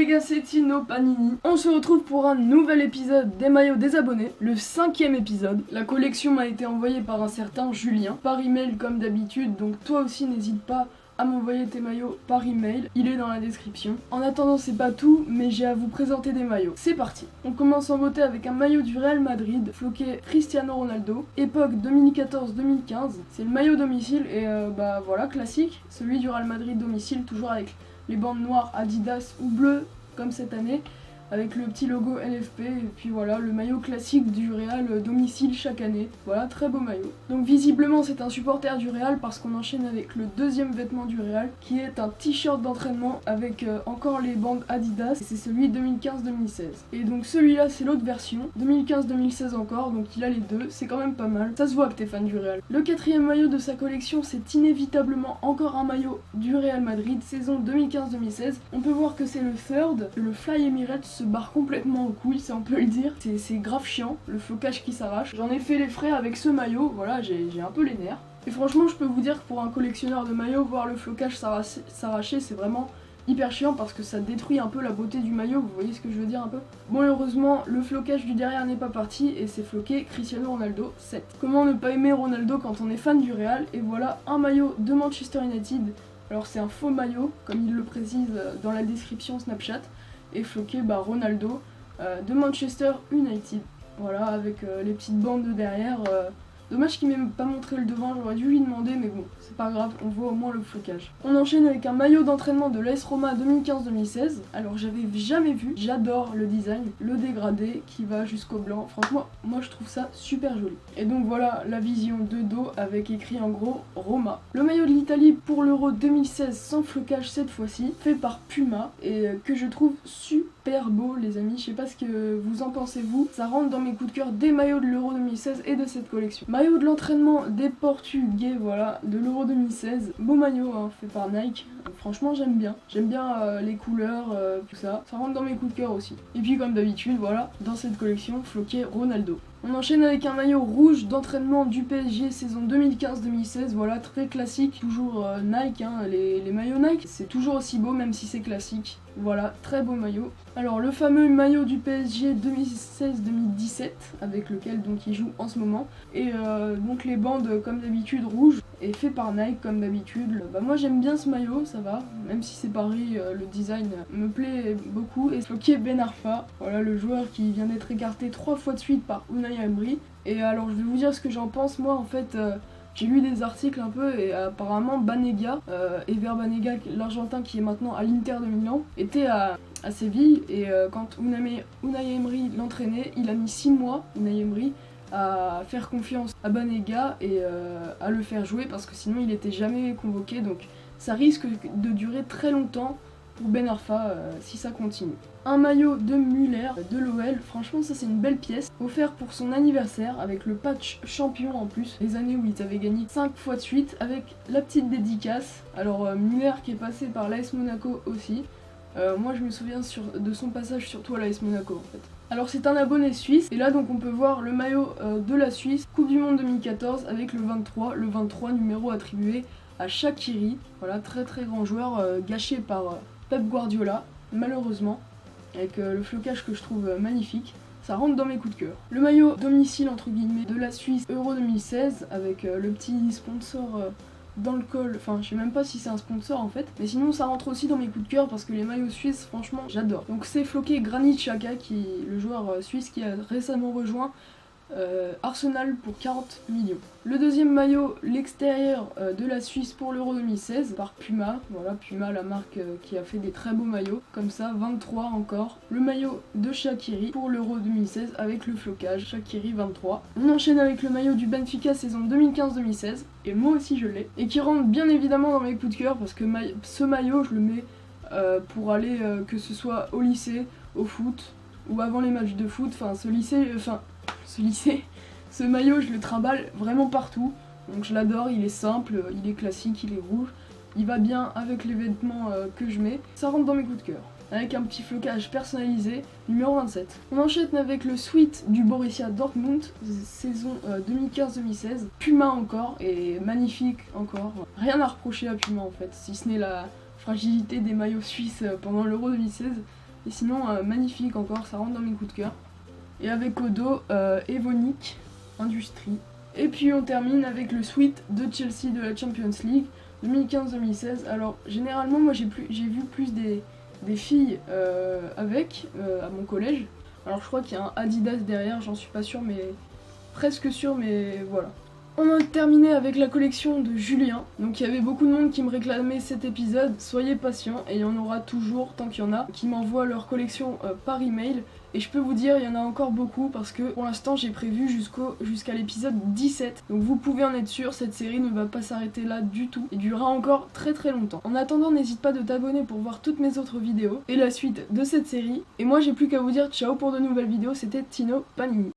les gars, c'est Tino Panini. On se retrouve pour un nouvel épisode des maillots des abonnés, le 5e épisode. La collection m'a été envoyée par un certain Julien, par email comme d'habitude, donc toi aussi n'hésite pas à m'envoyer tes maillots par email, il est dans la description. En attendant, c'est pas tout, mais j'ai à vous présenter des maillots. C'est parti. On commence en beauté avec un maillot du Real Madrid, floqué Cristiano Ronaldo, époque 2014-2015. C'est le maillot domicile et bah voilà, classique. Celui du Real Madrid domicile, toujours avec les bandes noires Adidas ou bleues, comme cette année, avec le petit logo LFP, et puis voilà, le maillot classique du Real domicile chaque année. Voilà, très beau maillot. Donc visiblement c'est un supporter du Real parce qu'on enchaîne avec le deuxième vêtement du Real, qui est un t-shirt d'entraînement avec encore les bandes Adidas, et c'est celui 2015-2016. Et donc celui-là c'est l'autre version, 2015-2016 encore, donc il a les deux, c'est quand même pas mal. Ça se voit que t'es fan du Real. Le quatrième maillot de sa collection, c'est inévitablement encore un maillot du Real Madrid, saison 2015-2016. On peut voir que c'est le third, le Fly Emirates se barre complètement en couille, ça on peut le dire. C'est grave chiant, le flocage qui s'arrache. J'en ai fait les frais avec ce maillot, voilà, j'ai un peu les nerfs. Et franchement, je peux vous dire que pour un collectionneur de maillots, voir le flocage s'arracher, c'est vraiment hyper chiant parce que ça détruit un peu la beauté du maillot, vous voyez ce que je veux dire un peu. Bon, heureusement, le flocage du derrière n'est pas parti et c'est floqué Cristiano Ronaldo 7. Comment ne pas aimer Ronaldo quand on est fan du Real? Et voilà un maillot de Manchester United. Alors c'est un faux maillot, comme il le précise dans la description Snapchat, et floqué Ronaldo de Manchester United. Voilà, avec les petites bandes de derrière. Dommage qu'il m'ait pas montré le devant, j'aurais dû lui demander, mais bon, c'est pas grave, on voit au moins le flocage. On enchaîne avec un maillot d'entraînement de l'AS Roma 2015-2016. Alors j'avais jamais vu, j'adore le design, le dégradé qui va jusqu'au blanc. Franchement, moi je trouve ça super joli. Et donc voilà la vision de dos avec écrit en gros Roma. Le maillot de l'Italie pour l'Euro 2016 sans flocage cette fois-ci, fait par Puma et que je trouve super beau les amis. Je sais pas ce que vous en pensez vous. Ça rentre dans mes coups de cœur des maillots de l'Euro 2016 et de cette collection. Maillot de l'entraînement des Portugais, voilà, de l'Euro 2016. Beau maillot hein, fait par Nike. Franchement j'aime bien. J'aime bien les couleurs, tout ça. Ça rentre dans mes coups de cœur aussi. Et puis comme d'habitude, voilà, dans cette collection, floqué Ronaldo. On enchaîne avec un maillot rouge d'entraînement du PSG saison 2015-2016, voilà, très classique, toujours Nike, hein, les maillots Nike, c'est toujours aussi beau même si c'est classique, voilà, très beau maillot. Alors le fameux maillot du PSG 2016-2017, avec lequel donc il joue en ce moment, et donc les bandes comme d'habitude rouges, et fait par Nike comme d'habitude. Bah moi j'aime bien ce maillot, ça va, même si c'est Paris, le design me plaît beaucoup, et floqué Ben Arfa, voilà le joueur qui vient d'être écarté 3 fois de suite par Unai Emery. Et alors je vais vous dire ce que j'en pense. Moi en fait j'ai lu des articles un peu et apparemment Banega, Ever Banega, l'Argentin qui est maintenant à l'Inter de Milan, était à Séville et quand Unai Emery l'entraînait, il a mis 6 mois, Unai Emery, à faire confiance à Banega et à le faire jouer parce que sinon il était jamais convoqué, donc ça risque de durer très longtemps pour Ben Arfa si ça continue. Un maillot de Müller de l'OL, franchement ça c'est une belle pièce, offert pour son anniversaire avec le patch champion en plus, les années où il avait gagné 5 fois de suite avec la petite dédicace. Alors Müller qui est passé par l'AS Monaco aussi, moi je me souviens de son passage surtout à l'AS Monaco en fait. Alors c'est un abonné suisse, et là donc on peut voir le maillot de la Suisse, Coupe du Monde 2014 avec le 23 numéro attribué à Shaqiri, voilà très très grand joueur gâché par Pep Guardiola, malheureusement, avec le flocage que je trouve magnifique. Ça rentre dans mes coups de cœur. Le maillot domicile entre guillemets de la Suisse Euro 2016 avec le petit sponsor dans le col, enfin je sais même pas si c'est un sponsor en fait, mais sinon ça rentre aussi dans mes coups de cœur parce que les maillots suisses franchement j'adore. Donc c'est floqué Granit Xhaka, le joueur suisse qui a récemment rejoint Arsenal pour 40 millions. Le deuxième maillot, l'extérieur de la Suisse pour l'Euro 2016 par Puma, voilà Puma la marque qui a fait des très beaux maillots, comme ça 23 encore. Le maillot de Shaqiri pour l'Euro 2016 avec le flocage, Shaqiri 23. On enchaîne avec le maillot du Benfica saison 2015-2016, et moi aussi je l'ai, et qui rentre bien évidemment dans mes coups de cœur parce que ce maillot je le mets pour aller que ce soit au lycée, au foot, ou avant les matchs de foot, ce maillot je le trimballe vraiment partout, donc je l'adore, il est simple, il est classique, il est rouge, il va bien avec les vêtements que je mets, ça rentre dans mes coups de cœur, avec un petit flocage personnalisé, numéro 27. On enchaîne avec le suite du Borussia Dortmund, saison 2015-2016, Puma encore, et magnifique encore, rien à reprocher à Puma en fait, si ce n'est la fragilité des maillots suisses pendant l'Euro 2016, Et sinon, magnifique encore, ça rentre dans mes coups de cœur. Et avec Odo, Evonik Industrie. Et puis on termine avec le suite de Chelsea de la Champions League 2015-2016. Alors généralement moi j'ai vu plus des filles à mon collège. Alors je crois qu'il y a un Adidas derrière, j'en suis pas sûre mais presque sûre, mais voilà. On a terminé avec la collection de Julien. Donc il y avait beaucoup de monde qui me réclamait cet épisode. Soyez patients et il y en aura toujours, tant qu'il y en a, qui m'envoient leur collection par email. Et je peux vous dire, il y en a encore beaucoup parce que pour l'instant j'ai prévu jusqu'à l'épisode 17. Donc vous pouvez en être sûr, cette série ne va pas s'arrêter là du tout et durera encore très très longtemps. En attendant, n'hésite pas de t'abonner pour voir toutes mes autres vidéos et la suite de cette série. Et moi j'ai plus qu'à vous dire ciao pour de nouvelles vidéos, c'était Tino Panini.